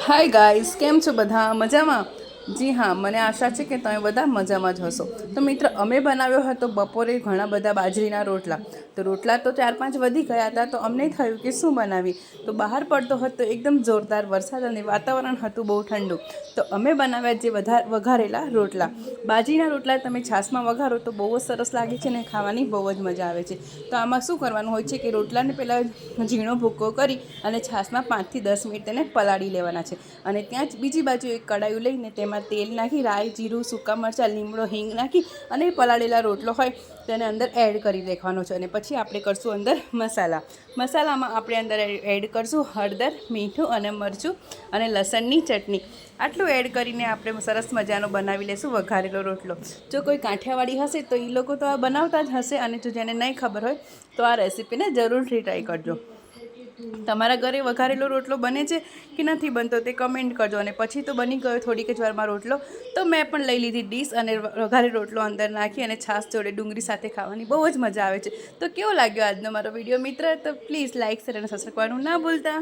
Hi guys, કેમ છો બધા? મજામાં? જી હા, મને આશા છે કે તમે બધા મજામાં જ હશો. તો મિત્ર, અમે બનાવ્યો હતો બપોરે ઘણા બધા બાજરીના રોટલા. તો રોટલા તો 4-5 વધી ગયા હતા, તો અમને થયું કે શું બનાવી. તો બહાર પડતો હતો એકદમ જોરદાર વરસાદ અને વાતાવરણ હતું બહુ ઠંડુ. તો અમે બનાવ્યા જે વઘારેલા રોટલા. બાજરીના રોટલા તમે છાશમાં વઘારો તો બહુ જ સરસ લાગે છે અને ખાવાની બહુ જ મજા આવે છે. તો આમાં શું કરવાનું હોય છે કે રોટલાને પહેલાં ઝીણો ભૂકો કરી અને છાશમાં 5 થી 10 મિનિટ તેને પલાળી લેવાના છે. અને ત્યાં જ બીજી બાજુ એક કડાયું લઈને તેમાં તેલ નાખી રાઈ, જીરું, સૂકા મરચાં, લીમડો, હિંગ નાખી અને પલાળેલા રોટલો હોય તેને અંદર એડ કરી દેવાનો છે. અને પછી આપણે કરશું અંદર મસાલામાં આપણે અંદર એડ કરશું હળદર, મીઠું અને મરચું અને લસણની ચટણી. આટલું એડ કરીને આપણે સરસ મજાનો બનાવી લેશું વઘારેલો રોટલો. જો કોઈ કાઠિયાવાડી હશે તો એ લોકો તો આ બનાવતા જ હશે, અને જો જેને નહીં ખબર હોય તો આ રેસીપીને જરૂરથી ટ્રાય કરજો. તમારા ઘરે વઘારેલો રોટલો બને છે કે નથી બનતો તે કમેન્ટ કરજો. અને પછી તો બની ગયો થોડીક જ વારમાં રોટલો, તો મેં પણ લઈ લીધી ડીશ અને વઘારેલો રોટલો અંદર નાખી અને છાશ જોડે ડુંગળી સાથે ખાવાની બહુ જ મજા આવે છે. તો કેવો લાગ્યો આજનો મારો વિડીયો મિત્ર? તો પ્લીઝ લાઇક, શેર અને સબસ્ક્રાઈબ કરવાનું ના ભૂલતા.